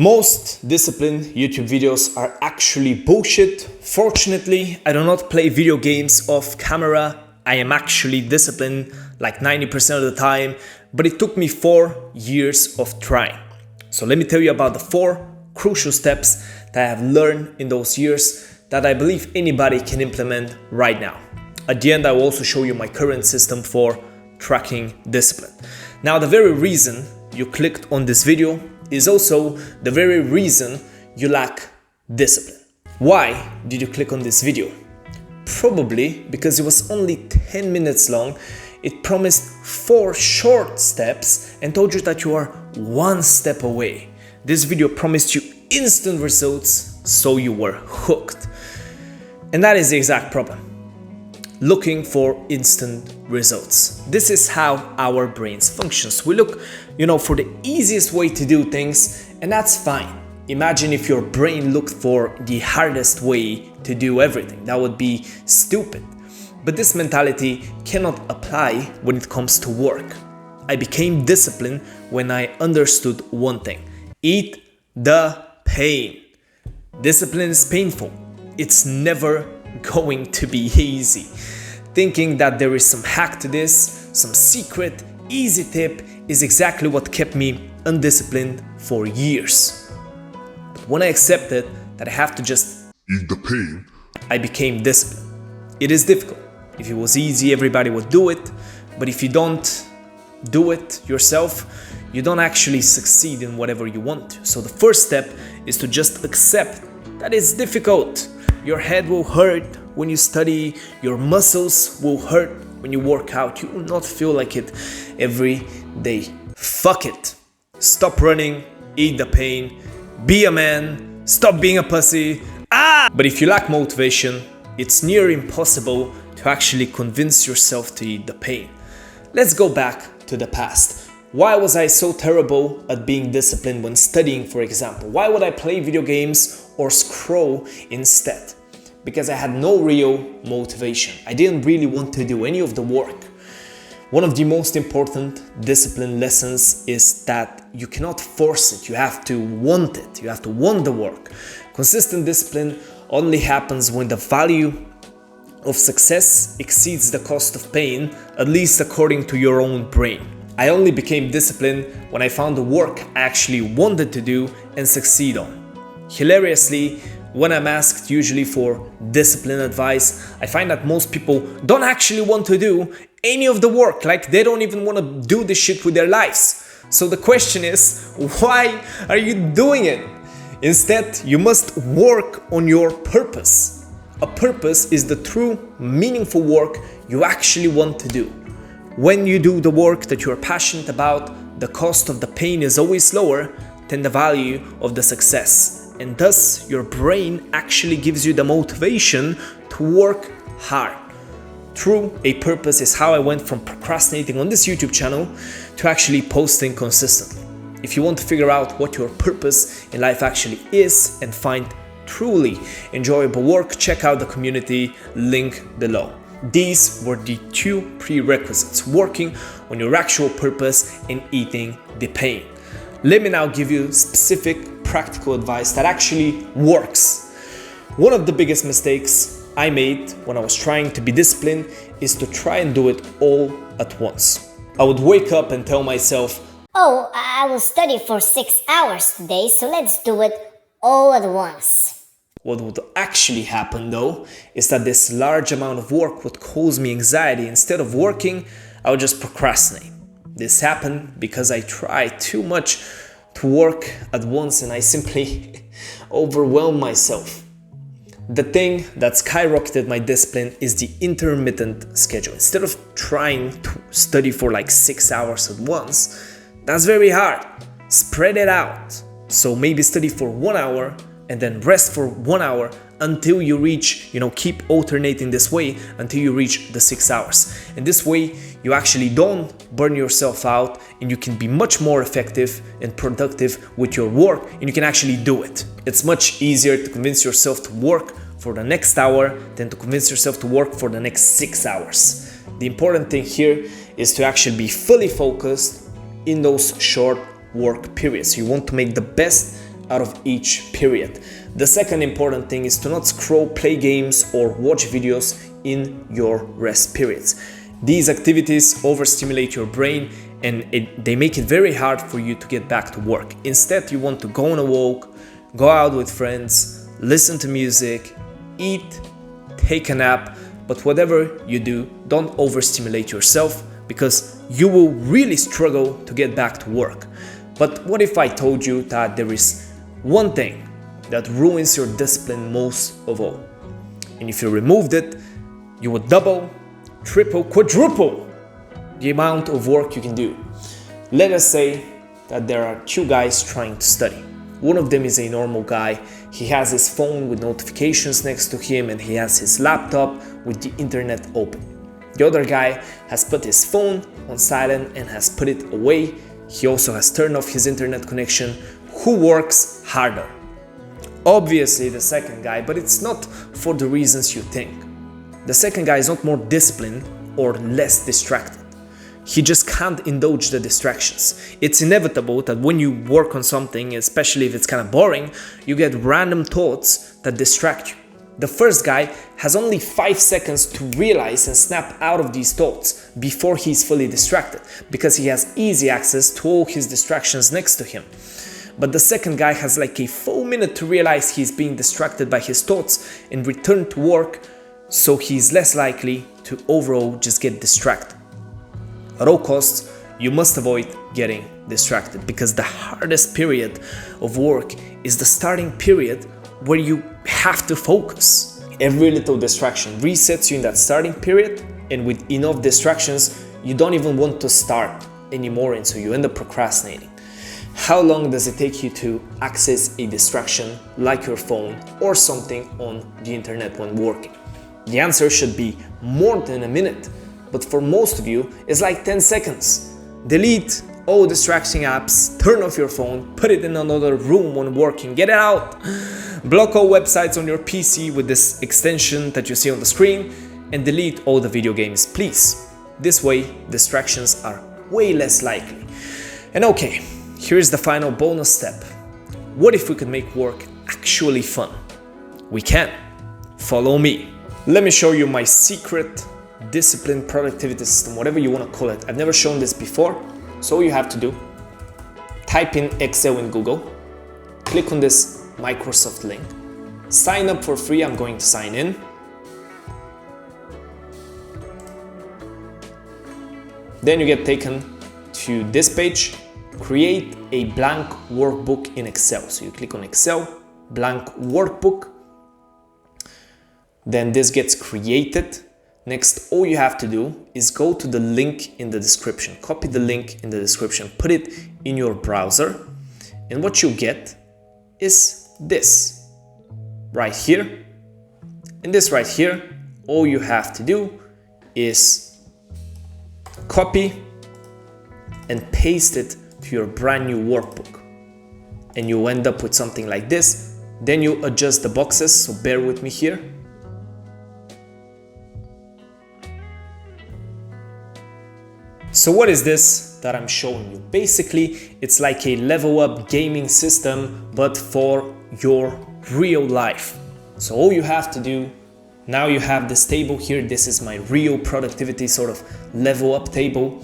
Most disciplined YouTube videos are actually bullshit. Fortunately, I do not play video games off camera. I am actually disciplined like 90% of the time, but it took me 4 years of trying. So let me tell you about the 4 crucial steps that I have learned in those years that I believe anybody can implement right now. At the end, I will also show you my current system for tracking discipline. Now, the very reason you clicked on this video is also the very reason you lack discipline. Why did you click on this video? Probably because it was only 10 minutes long. It promised 4 short steps and told you that you are 1 step away. This video promised you instant results, so you were hooked. And that is the exact problem. Looking for instant results. This is how our brains functions. We look, for the easiest way to do things, and that's fine. Imagine if your brain looked for the hardest way to do everything. That would be stupid. But this mentality cannot apply when it comes to work. I became disciplined when I understood one thing. Eat the pain. Discipline is painful. It's never going to be easy. Thinking that there is some hack to this, some secret, easy tip is exactly what kept me undisciplined for years. But when I accepted that I have to just eat the pain, I became disciplined. It is difficult. If it was easy, everybody would do it. But if you don't do it yourself, you don't actually succeed in whatever you want to. So the first step is to just accept that it's difficult. Your head will hurt when you study, your muscles will hurt when you work out. You will not feel like it every day. Fuck it. Stop running, eat the pain, be a man, stop being a pussy. But if you lack motivation, it's near impossible to actually convince yourself to eat the pain. Let's go back to the past. Why was I so terrible at being disciplined when studying, for example? Why would I play video games or scroll instead? Because I had no real motivation. I didn't really want to do any of the work. One of the most important discipline lessons is that you cannot force it. You have to want it. You have to want the work. Consistent discipline only happens when the value of success exceeds the cost of pain, at least according to your own brain. I only became disciplined when I found the work I actually wanted to do and succeed on. Hilariously, when I'm asked usually for discipline advice, I find that most people don't actually want to do any of the work, like they don't even want to do this shit with their lives. So the question is, why are you doing it? Instead, you must work on your purpose. A purpose is the true, meaningful work you actually want to do. When you do the work that you're passionate about, the cost of the pain is always lower than the value of the success. And thus, your brain actually gives you the motivation to work hard. True, a purpose is how I went from procrastinating on this YouTube channel to actually posting consistently. If you want to figure out what your purpose in life actually is and find truly enjoyable work, check out the community link below. These were the 2 prerequisites: working on your actual purpose and eating the pain. Let me now give you specific practical advice that actually works. One of the biggest mistakes I made when I was trying to be disciplined is to try and do it all at once. I would wake up and tell myself, "Oh, I will study for 6 hours today, so let's do it all at once." What would actually happen though is that this large amount of work would cause me anxiety. Instead of working, I would just procrastinate. This happened because I tried too much to work at once and I simply overwhelmed myself. The thing that skyrocketed my discipline is the intermittent schedule. Instead of trying to study for like 6 hours at once, that's very hard. Spread it out. So maybe study for 1 hour and then rest for 1 hour until you reach, keep alternating this way until you reach the 6 hours. And this way, you actually don't burn yourself out and you can be much more effective and productive with your work and you can actually do it. It's much easier to convince yourself to work for the next hour than to convince yourself to work for the next 6 hours. The important thing here is to actually be fully focused in those short work periods. You want to make the best out of each period. The second important thing is to not scroll, play games, or watch videos in your rest periods. These activities overstimulate your brain and they make it very hard for you to get back to work. Instead, you want to go on a walk, go out with friends, listen to music, eat, take a nap, but whatever you do, don't overstimulate yourself because you will really struggle to get back to work. But what if I told you that there is one thing that ruins your discipline most of all? And if you removed it, you would double, triple, quadruple the amount of work you can do. Let us say that there are two guys trying to study. One of them is a normal guy. He has his phone with notifications next to him and he has his laptop with the internet open. The other guy has put his phone on silent and has put it away. He also has turned off his internet connection. Who works harder? Obviously the second guy, but it's not for the reasons you think. The second guy is not more disciplined or less distracted. He just can't indulge the distractions. It's inevitable that when you work on something, especially if it's kind of boring, you get random thoughts that distract you. The first guy has only 5 seconds to realize and snap out of these thoughts before he's fully distracted, because he has easy access to all his distractions next to him. But the second guy has like a full minute to realize he's being distracted by his thoughts and return to work, so he's less likely to overall just get distracted. At all costs, you must avoid getting distracted because the hardest period of work is the starting period where you have to focus. Every little distraction resets you in that starting period, and with enough distractions, you don't even want to start anymore, and so you end up procrastinating. How long does it take you to access a distraction like your phone or something on the internet when working? The answer should be more than a minute, but for most of you, it's like 10 seconds. Delete all distracting apps, turn off your phone, put it in another room when working, get it out. Block all websites on your PC with this extension that you see on the screen, and delete all the video games, please. This way, distractions are way less likely. And okay, here's the final bonus step. What if we could make work actually fun? We can. Follow me. Let me show you my secret discipline productivity system, whatever you want to call it. I've never shown this before, so all you have to do, type in Excel in Google, click on this Microsoft link, sign up for free. I'm going to sign in. Then you get taken to this page, create a blank workbook in Excel. So you click on Excel, blank workbook, then this gets created. Next, all you have to do is go to the link in the description, copy the link in the description, put it in your browser, and what you get is this right here. And this right here, all you have to do is copy and paste it to your brand new workbook. And you end up with something like this. Then you adjust the boxes, so bear with me here. So what is this that I'm showing you? Basically, it's like a level up gaming system, but for your real life. So all you have to do, now you have this table here. This is my real productivity sort of level up table.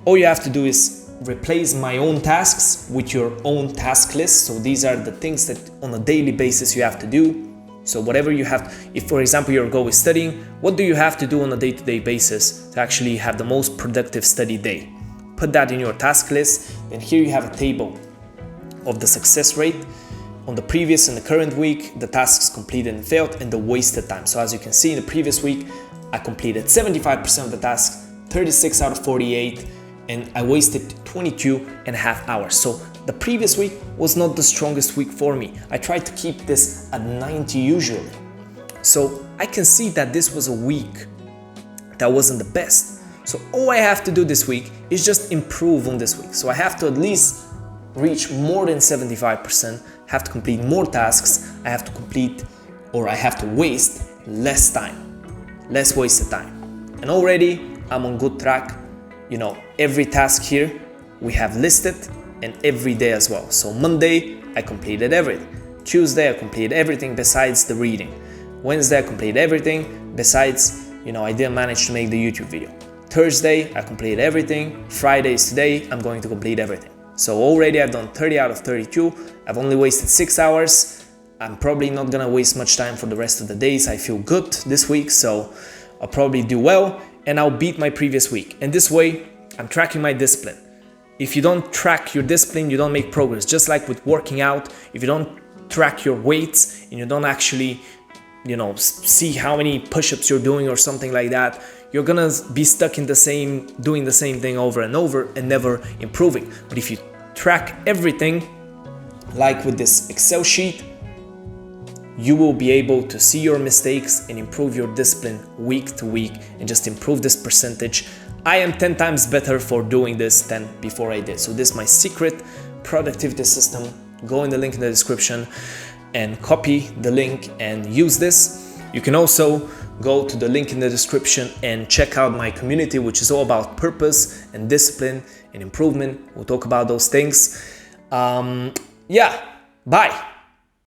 All you have to do is replace my own tasks with your own task list. So these are the things that on a daily basis you have to do. So whatever you have, if for example your goal is studying, what do you have to do on a day-to-day basis to actually have the most productive study day? Put that in your task list. Then here you have a table of the success rate on the previous and the current week, the tasks completed and failed, and the wasted time. So as you can see, in the previous week, I completed 75% of the tasks, 36 out of 48, and I wasted 22 and a half hours. So the previous week was not the strongest week for me. I tried to keep this at 90 usually. So I can see that this was a week that wasn't the best. So all I have to do this week is just improve on this week. So I have to at least reach more than 75%, have to complete more tasks, I have to complete, or I have to waste less time, less wasted time. And already I'm on good track. Every task here we have listed, and every day as well. So Monday, I completed everything. Tuesday, I completed everything besides the reading. Wednesday, I completed everything besides, I didn't manage to make the YouTube video. Thursday, I completed everything. Friday is today, I'm going to complete everything. So already I've done 30 out of 32. I've only wasted 6 hours. I'm probably not gonna waste much time for the rest of the days. I feel good this week, so I'll probably do well and I'll beat my previous week. And this way, I'm tracking my discipline. If you don't track your discipline, you don't make progress. Just like with working out, if you don't track your weights and you don't actually, see how many push-ups you're doing or something like that, you're gonna be stuck in doing the same thing over and over and never improving. But if you track everything, like with this Excel sheet, you will be able to see your mistakes and improve your discipline week to week and just improve this percentage. I am 10 times better for doing this than before I did. So this is my secret productivity system. Go in the link in the description and copy the link and use this. You can also go to the link in the description and check out my community, which is all about purpose and discipline and improvement. We'll talk about those things. Bye.